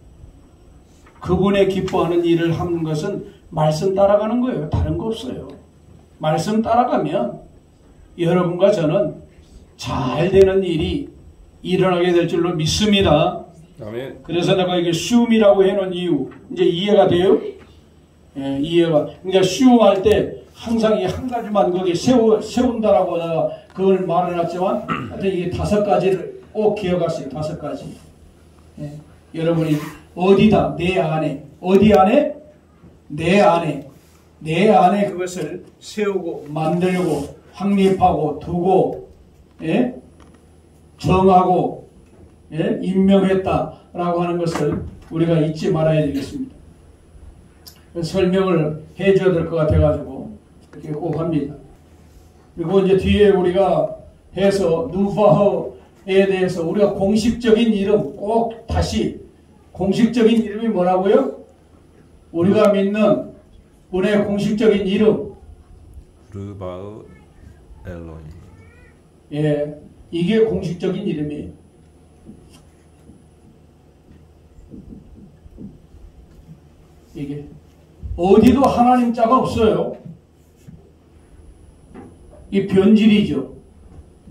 그분의 기뻐하는 일을 하는 것은 말씀 따라가는 거예요. 다른 거 없어요. 말씀 따라가면 여러분과 저는 잘 되는 일이 일어나게 될 줄로 믿습니다. 아멘. 그래서 내가 이게 쉬움이라고 해놓은 이유 이제 이해가 돼요? 예, 이해가. 그러니까 쉬움할 때 항상 이 한 가지만 거기 세운다라고 내가 그걸 말해놨지만 하여튼 이게 5가지를 꼭 기억하세요. 5가지. 예, 여러분이 어디다? 내 안에. 어디 안에? 내 안에. 내 안에 그것을 세우고 만들고 확립하고 두고 예? 정하고 예? 임명했다라고 하는 것을 우리가 잊지 말아야 되겠습니다. 설명을 해줘야 될 것 같아가지고 이렇게 꼭 합니다. 그리고 이제 뒤에 우리가 해서 누바흐에 대해서 우리가 공식적인 이름 꼭 다시 공식적인 이름이 뭐라고요? 우리가 믿는 분의 공식적인 이름 르바흐 엘로힘. 예, 이게 공식적인 이름이에요. 이게 어디도 하나님 자가 없어요. 이 변질이죠.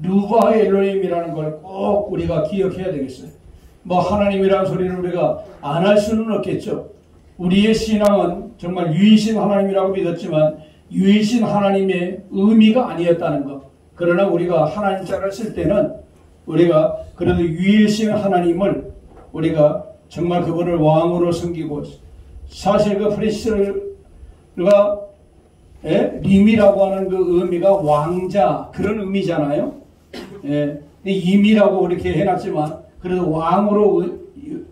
누바흐 엘로힘이라는 걸 꼭 우리가 기억해야 되겠어요. 뭐 하나님이라는 소리를 우리가 안 할 수는 없겠죠. 우리의 신앙은 정말 유일신 하나님이라고 믿었지만 유일신 하나님의 의미가 아니었다는 것. 그러나 우리가 하나님 자를 쓸 때는 우리가 그래도 유일신 하나님을 우리가 정말 그분을 왕으로 섬기고 사실 그 프리스가 림이라고 하는 그 의미가 왕자 그런 의미잖아요. 예, 임이라고 이렇게 해놨지만 그래도 왕으로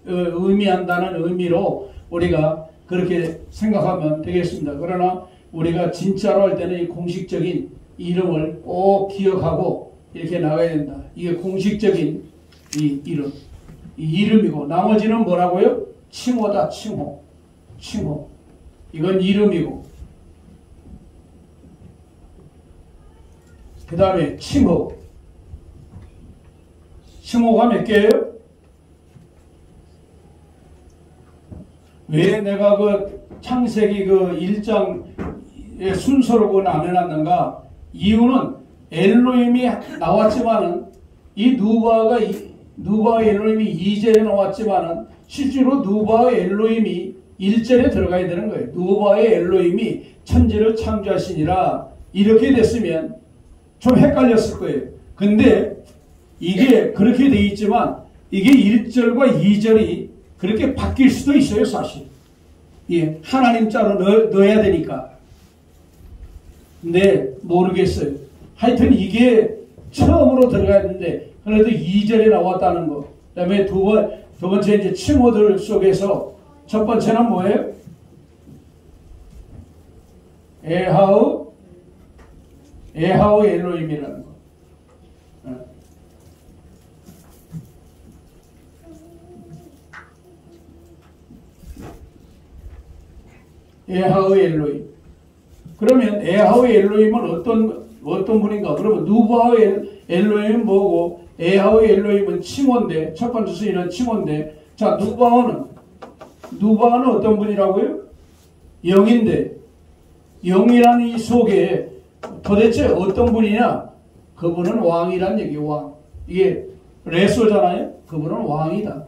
의미한다는 의미로 우리가 그렇게 생각하면 되겠습니다. 그러나 우리가 진짜로 할 때는 이 공식적인 이름을 꼭 기억하고 이렇게 나가야 된다. 이게 공식적인 이 이름, 이 이름이고 나머지는 뭐라고요? 칭호다. 칭호. 이건 이름이고 그 다음에 칭호가 몇 개예요? 왜 내가 그 창세기 그 1장의 순서로 그걸 안 해놨는가? 이유는 엘로힘이 나왔지만은 이 누바흐 엘로힘이 2절에 나왔지만은 실제로 누바흐 엘로힘이 1절에 들어가야 되는 거예요. 누바흐 엘로힘이 천지를 창조하시니라 이렇게 됐으면 좀 헷갈렸을 거예요. 근데 이게 그렇게 돼 있지만 이게 1절과 2절이 그렇게 바뀔 수도 있어요, 사실. 예, 하나님 자로 넣어야 되니까. 근데 모르겠어요. 하여튼 이게 처음으로 들어갔는데 그래도 2절에 나왔다는 거. 그 다음에 두 번째 이제 칭호들 속에서 첫 번째는 뭐예요? 에하우 엘로힘이라는 거. 에하우 엘로힘. 그러면 에하우 엘로힘은 어떤 분인가? 그러면 누바흐 엘로힘은 뭐고 에하우 엘로힘은 칭호인데 첫 번째 수인은 칭호인데 자 누바흐는 어떤 분이라고요? 영인데 영이라는 이 속에 도대체 어떤 분이냐? 그분은 왕이란 얘기예요. 왕. 이게 레소잖아요. 그분은 왕이다.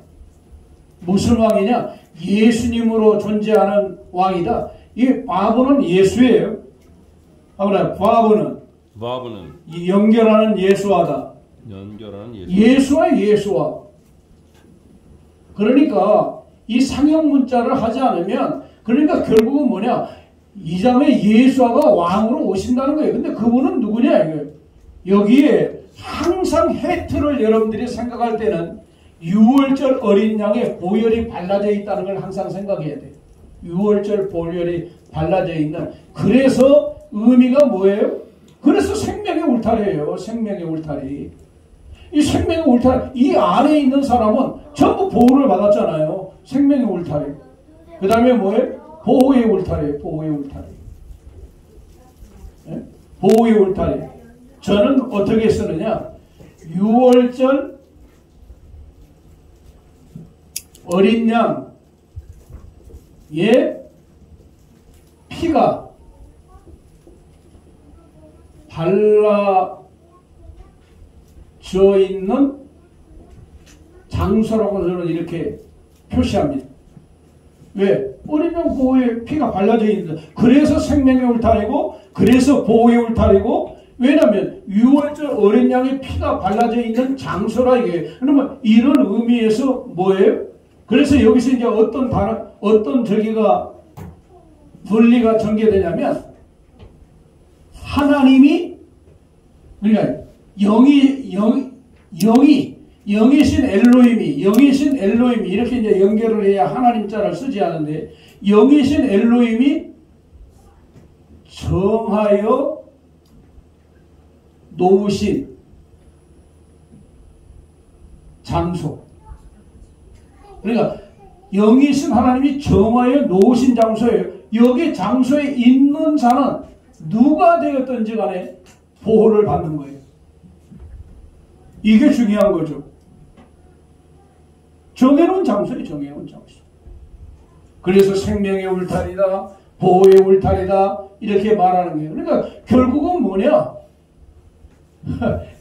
무슨 왕이냐? 예수님으로 존재하는 왕이다. 이 바브는 예수예요. 그래, 바브는 연결하는 예수하다. 예수와. 그러니까 이 상형 문자를 하지 않으면 그러니까 결국은 뭐냐? 이 장에 예수아가 왕으로 오신다는 거예요. 근데 그분은 누구냐? 이거예요. 여기에 항상 해트를 여러분들이 생각할 때는 6월절 어린 양의 보혈이 발라져 있다는 걸 항상 생각해야 돼요. 6월절 보혈이 발라져 있는. 그래서 의미가 뭐예요? 그래서 생명의 울타리예요. 생명의 울타리. 이 생명의 울타리. 이 안에 있는 사람은 전부 보호를 받았잖아요. 생명의 울타리. 그 다음에 뭐예요? 보호의 울타리. 보호의 울타리. 네? 보호의 울타리. 저는 어떻게 쓰느냐? 6월절 어린 양 피가 발라져 있는 장소라고 저는 이렇게 표시합니다. 왜? 어린양 보호에 피가 발라져 있는데, 그래서 생명의 울타리고, 그래서 보호의 울타리고, 왜냐하면 6월절 어린 양의 피가 발라져 있는 장소라 이게. 그러면 이런 의미에서 뭐예요? 그래서 여기서 이제 어떤 저기가 논리가 전개되냐면, 하나님이, 그러니까 영이신 엘로힘이 이렇게 이제 연결을 해야 하나님 자를 쓰지 않은데, 영이신 엘로힘이 정하여 놓으신 장소. 그러니까 영이신 하나님이 정하여 놓으신 장소예요. 여기 장소에 있는 자는 누가 되었든지 간에 보호를 받는 거예요. 이게 중요한 거죠. 정해놓은 장소에 정해놓은 장소. 그래서 생명의 울타리다, 보호의 울타리다 이렇게 말하는 거예요. 그러니까 결국은 뭐냐?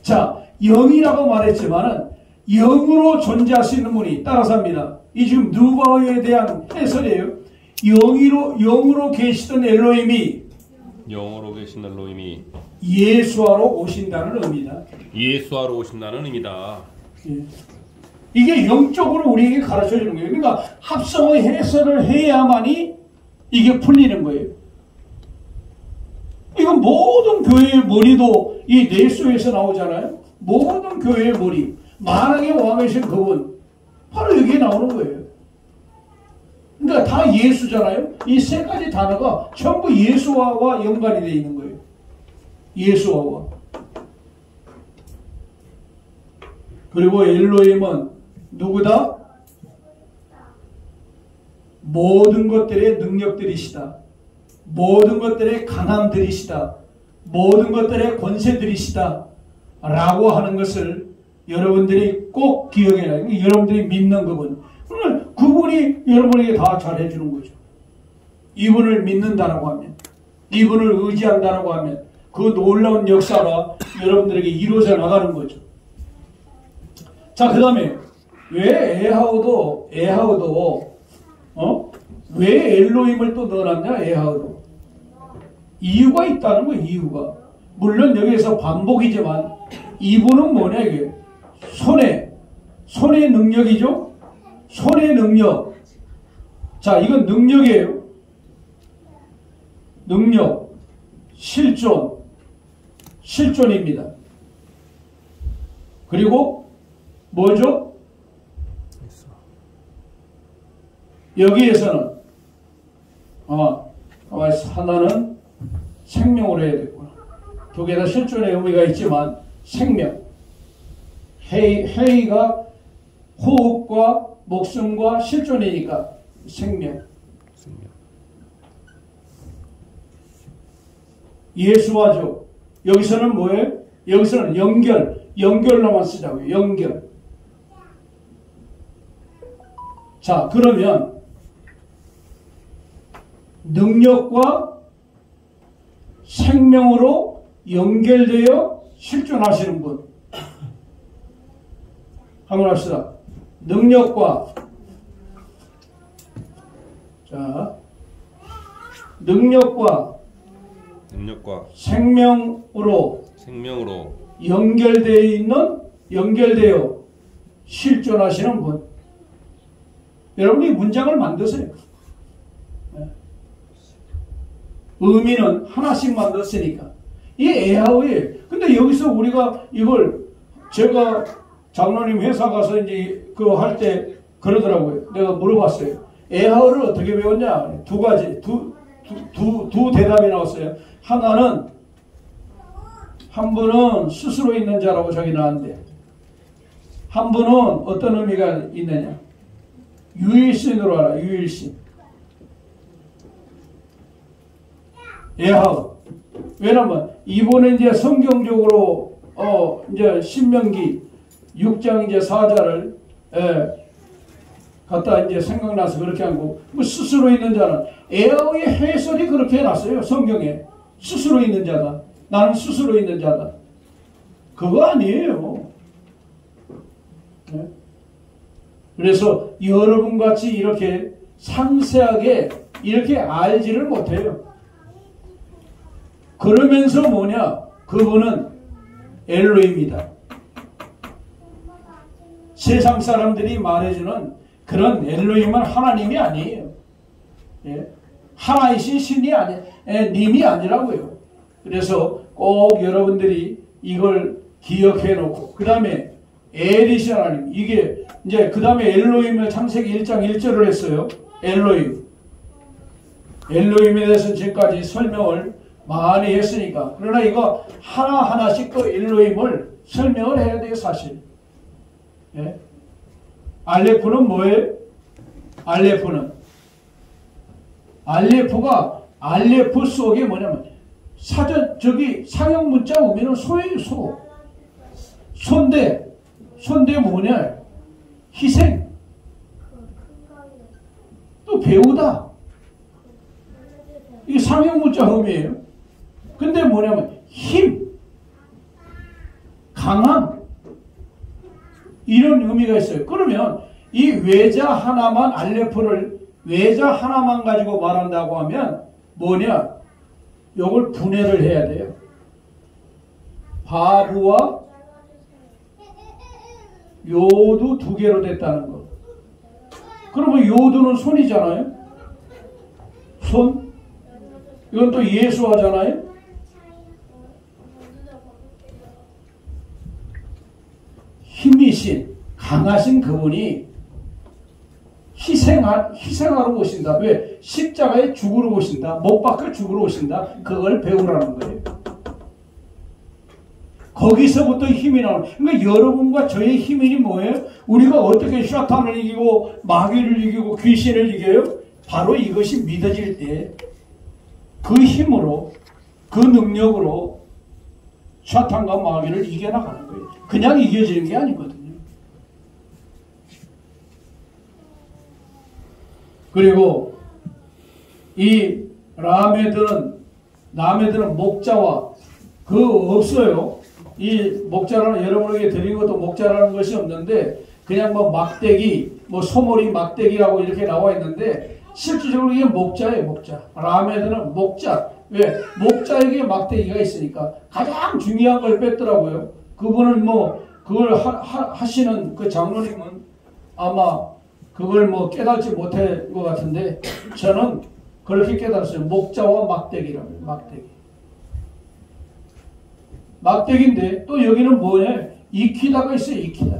자, 영이라고 말했지만은 영으로 존재할 수 있는 분이 따라서 합니다. 이 지금 누가에 대한 해설이에요. 영으로 계시던 엘로힘이 영으로 계신 엘로힘이 예수하러 오신다는 의미다. 예수하러 오신다는 의미다. 예. 이게 영적으로 우리에게 가르쳐 주는 거예요. 그러니까 합성의 해설을 해야만이 이게 풀리는 거예요. 이건 모든 교회의 머리도 이 내수에서 나오잖아요. 모든 교회의 머리, 만왕의 왕이신 그분, 바로 여기에 나오는 거예요. 그러니까 다 예수잖아요. 이 세 가지 단어가 전부 예수와와 연관이 되어 있는 거예요. 예수와와. 그리고 엘로힘은 누구다? 모든 것들의 능력들이시다. 모든 것들의 강함들이시다. 모든 것들의 권세들이시다. 라고 하는 것을 여러분들이 꼭 기억해야 해요. 여러분들이 믿는 그분. 그러면 그분이 여러분에게 다 잘해주는 거죠. 이분을 믿는다라고 하면, 이분을 의지한다라고 하면 그 놀라운 역사가 여러분들에게 이루어져 나가는 거죠. 자, 그 다음에 왜 에하우도 왜 엘로힘을 또 넣어놨냐? 에하우도 이유가 있다는 거예요. 이유가 물론 여기에서 반복이지만 이분은 뭐냐 이게 손의 능력이죠. 손의 능력. 자, 이건 능력이에요. 능력, 실존입니다. 그리고 뭐죠? 여기에서는 하나는 생명으로 해야 되구나. 두 개 다 실존의 의미가 있지만 생명. 회의가 호흡과 목숨과 실존이니까 생명. 예수와죠. 여기서는 뭐예요? 여기서는 연결로만 쓰자고요. 연결. 자, 그러면 능력과 생명으로 연결되어 실존하시는 분. 한번 합시다. 능력과 생명으로 연결되어 실존하시는 분. 여러분이 문장을 만드세요. 의미는 하나씩 만들었으니까. 이게 에하우예요. 근데 여기서 우리가 이걸 제가 장로님 회사 가서 이제 그거 할 때 그러더라고요. 내가 물어봤어요. 에하우를 어떻게 배웠냐? 두 가지, 두 대답이 나왔어요. 하나는 한 분은 스스로 있는 자라고 저기 나왔는데, 한 분은 어떤 의미가 있느냐? 유일신으로 알아. 유일신. 에하우. 왜냐면 이번에 이제 성경적으로 이제 신명기 6장 이제 4절을 갖다 이제 생각나서 그렇게 하고, 뭐 스스로 있는 자는, 에어의 해설이 그렇게 해놨어요. 성경에. 스스로 있는 자다. 나는 스스로 있는 자다. 그거 아니에요. 네? 그래서 여러분 같이 이렇게 상세하게 이렇게 알지를 못해요. 그러면서 뭐냐? 그분은 엘로힘이다. 세상 사람들이 말해주는 그런 엘로힘은 하나님이 아니에요. 예? 하나이신 신이 님이 아니라고요. 그래서 꼭 여러분들이 이걸 기억해 놓고, 그 다음에 엘이신 하나님, 이게 이제 그 다음에 엘로힘을 창세기 1장 1절을 했어요. 엘로힘. 엘로힘에 대해서는 지금까지 설명을 많이 했으니까. 그러나 이거 하나하나씩 또 엘로힘을 설명을 해야 돼요, 사실. 예? 알레프는 뭐예요? 알레프가 알레프 속에 뭐냐면 상형 문자 오면은 소예요, 소. 손대 뭐냐? 희생. 또 배우다. 이게 상형 문자 흠이에요. 근데 뭐냐면 힘, 강함, 이런 의미가 있어요. 그러면 이 외자 하나만, 알레프를 외자 하나만 가지고 말한다고 하면 뭐냐? 요걸 분해를 해야 돼요. 바브와 요두 두 개로 됐다는 거. 그러면 요두는 손이잖아요. 손. 이건 또 예수하잖아요. 힘이신, 강하신 그분이 희생하러 오신다. 왜? 십자가에 죽으러 오신다. 못 박혀 죽으러 오신다. 그걸 배우라는 거예요. 거기서부터 힘이 나오는. 그러니까 여러분과 저의 힘이 뭐예요? 우리가 어떻게 샤탄을 이기고 마귀를 이기고 귀신을 이겨요? 바로 이것이 믿어질 때 그 힘으로, 그 능력으로 샤탄과 마귀를 이겨나가는 거예요. 그냥 이겨지는 게 아니거든요. 그리고 이 라메드는 목자와 없어요. 이 목자라는, 여러분에게 드린 것도 목자라는 것이 없는데 그냥 뭐 막대기, 뭐 소머리 막대기라고 이렇게 나와 있는데 실질적으로 이게 목자예요, 목자. 라메드는 목자. 왜? 목자에게 막대기가 있으니까 가장 중요한 걸 뺐더라고요. 그분은 뭐 그걸 하시는 그 장로님은 아마 그걸 뭐 깨닫지 못할 것 같은데 저는 그렇게 깨달았어요. 목자와 막대기라고요. 막대기인데 또 여기는 뭐냐? 익히다가 있어요. 익히다.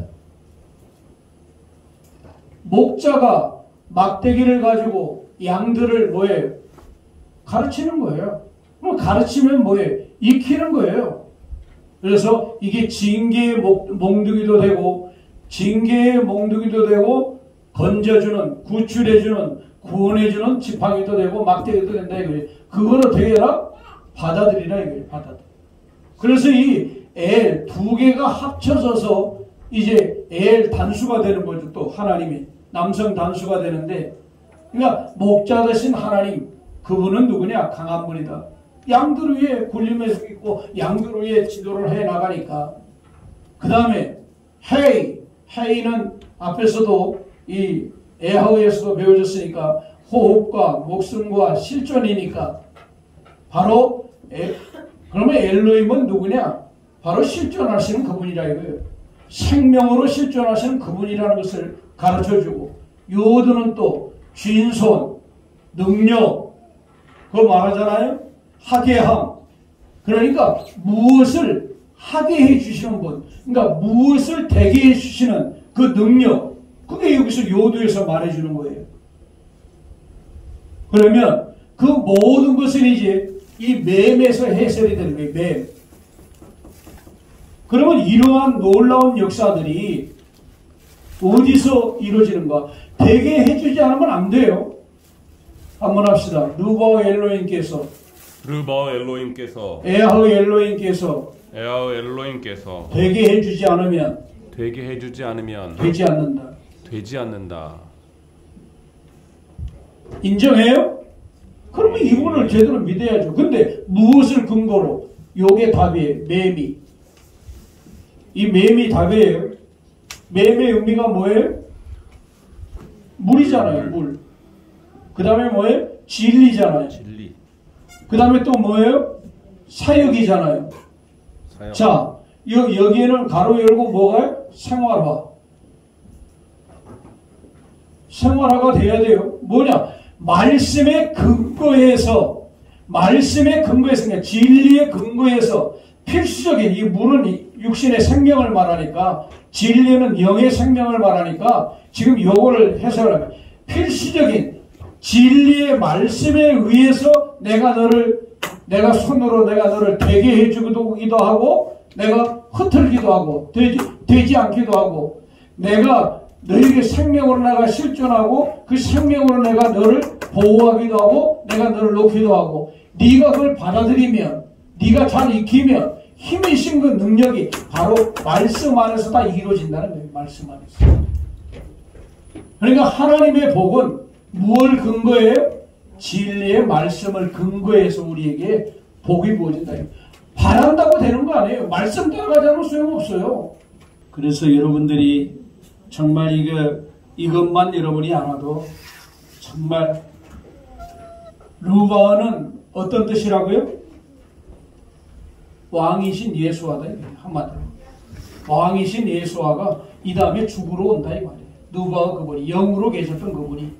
목자가 막대기를 가지고 양들을 뭐예요? 가르치는 거예요. 그럼 가르치면 뭐예요? 익히는 거예요. 그래서 이게 징계의 몽둥이도 되고 건져주는, 구출해주는, 구원해주는 지팡이도 되고 막대기도 된다 이거예요. 그걸 어떻게 해라? 받아들이라 이거예요. 그래서 이 엘 두 개가 합쳐져서 이제 엘 단수가 되는 거죠. 또 하나님이 남성 단수가 되는데, 그러니까 목자 되신 하나님, 그분은 누구냐? 강한 분이다. 양들 위에 군림해서 있고 양들 위에 지도를 해 나가니까. 그 다음에 헤이는 앞에서도 이 에하우에서도 배워졌으니까 호흡과 목숨과 실존이니까 바로 그러면 엘로힘은 누구냐? 바로 실존하시는 그분이라 이거예요. 생명으로 실존하시는 그분이라는 것을 가르쳐주고, 요드는 또 쥔손, 능력, 그거 말하잖아요. 하게 함. 그러니까 무엇을 하게 해주시는 분, 그러니까 무엇을 되게 해주시는 그 능력, 그게 여기서 요도에서 말해주는 거예요. 그러면 그 모든 것을 이제 이 맴에서 해설이 되는 거예요. 맴. 그러면 이러한 놀라운 역사들이 어디서 이루어지는가? 되게 해주지 않으면 안 돼요. 한번 합시다. 르바오 엘로힘께서 에하우 엘로힘께서 되게 해주지 않으면 되지 않는다. 되지 않는다. 인정해요? 그러면 이분을 제대로 믿어야죠. 근데 무엇을 근거로? 요게 답이에요. 매미. 이 매미 답이에요. 매미의 의미가 뭐예요? 물이잖아요. 물. 그 다음에 뭐예요? 진리잖아요. 진리. 그 다음에 또 뭐예요? 사역이잖아요. 사역. 자, 여기에는 가로 열고 뭐가요? 생활화. 생활화가 돼야 돼요. 뭐냐? 말씀의 근거에서, 그러니까 진리의 근거에서 필수적인 이 물은 육신의 생명을 말하니까, 진리는 영의 생명을 말하니까, 지금 요거를 해석하면 필수적인 진리의 말씀에 의해서 내가 손으로 내가 너를 되게 해주기도 하고, 내가 흩틀기도 하고, 되지 않기도 하고, 내가 너에게 생명으로 내가 실존하고, 그 생명으로 내가 너를 보호하기도 하고, 내가 너를 놓기도 하고, 네가 그걸 받아들이면, 네가 잘 익히면, 힘이 신 그 능력이 바로 말씀 안에서 다 이루어진다는 거예요. 말씀 안에서. 그러니까 하나님의 복은 무엇을 근거해요? 진리의 말씀을 근거해서 우리에게 복이 부어진다. 바란다고 되는 거 아니에요. 말씀 따라가지 않으면 소용없어요. 그래서 여러분들이 정말 이것만 여러분이 알아도 정말 루바는 어떤 뜻이라고요? 왕이신 예수와다. 한마디로. 왕이신 예수와가 이 다음에 죽으러 온다 이 말이에요. 루바가 그분이 영으로 계셨던 그분이.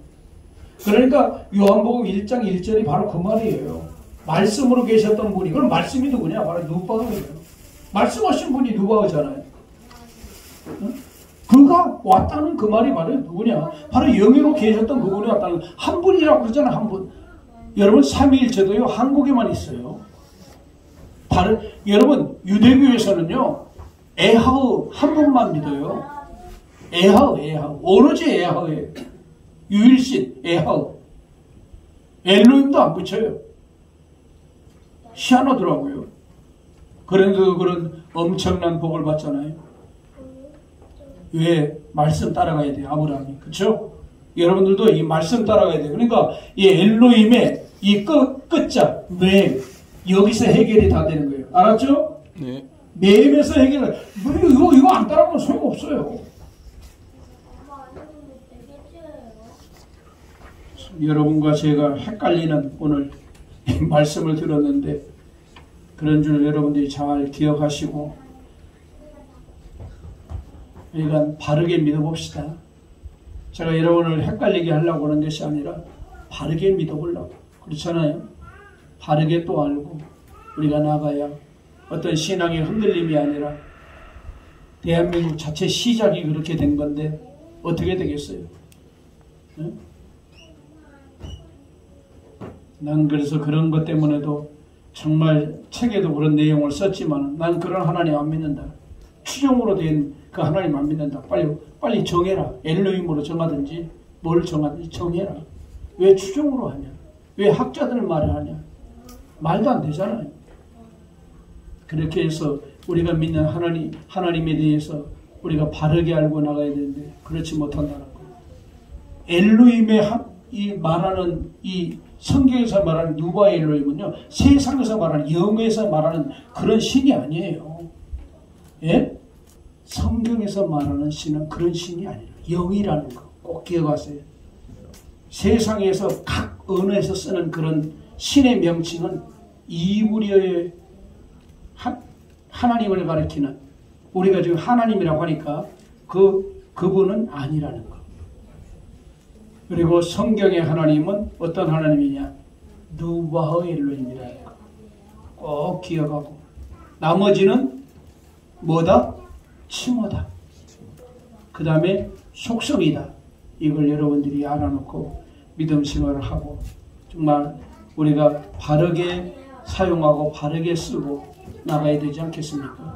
그러니까 요한복음 1장 1절이 바로 그 말이에요. 말씀으로 계셨던 분이. 그럼 말씀이 누구냐? 바로 누바예요. 말씀하신 분이 누바잖아요. 응? 그가 왔다는 그 말이 바로 누구냐? 바로 영으로 계셨던 그분이 왔다는 한 분이라고 그러잖아요. 한 분. 여러분 삼위일체도요 한국에만 있어요. 여러분 유대교에서는요 에하우 한 분만 믿어요. 에하우 오로지 에하우예요. 유일신 에하우. 엘로힘도 안 붙여요. 희한하더라고요. 그런데도 그런 엄청난 복을 받잖아요. 왜? 말씀 따라가야 돼요. 아브라함이. 그렇죠? 여러분들도 이 말씀 따라가야 돼요. 그러니까 이 엘로힘의 이 끝자 매 여기서 해결이 다 되는 거예요. 알았죠? 네. 매임에서 해결을 이거 안 따라가면 소용없어요. 여러분과 제가 헷갈리는 오늘 말씀을 들었는데 그런 줄 여러분들이 잘 기억하시고 그러니까 바르게 믿어봅시다. 제가 여러분을 헷갈리게 하려고 하는 것이 아니라 바르게 믿어보려고. 그렇잖아요. 바르게 또 알고 우리가 나가야 어떤 신앙의 흔들림이 아니라 대한민국 자체 시작이 그렇게 된 건데 어떻게 되겠어요? 응? 난 그래서 그런 것 때문에도 정말 책에도 그런 내용을 썼지만 난 그런 하나님 안 믿는다. 추정으로 된 그 하나님 안 믿는다. 빨리 정해라. 엘로힘으로 정하든지 뭘 정하든지 정해라. 왜 추정으로 하냐? 왜 학자들 말을 하냐? 말도 안 되잖아요. 그렇게 해서 우리가 믿는 하나님에 대해서 우리가 바르게 알고 나가야 되는데 그렇지 못한다는 거예요. 엘로힘의 이 말하는 이 성경에서 말하는 누바 엘로힘은요 세상에서 말하는 영에서 말하는 그런 신이 아니에요. 예? 성경에서 말하는 신은 그런 신이 아니에요. 영이라는 거 꼭 기억하세요. 세상에서 각 언어에서 쓰는 그런 신의 명칭은 이브리어의 하나님을 가리키는 우리가 지금 하나님이라고 하니까 그분은 아니라는 거. 그리고 성경의 하나님은 어떤 하나님이냐? 누바흐 엘로힘이라는 거. 꼭 기억하고 나머지는 뭐다? 칭호다. 그 다음에 속성이다. 이걸 여러분들이 알아놓고 믿음 생활을 하고 정말 우리가 바르게 사용하고 바르게 쓰고 나가야 되지 않겠습니까?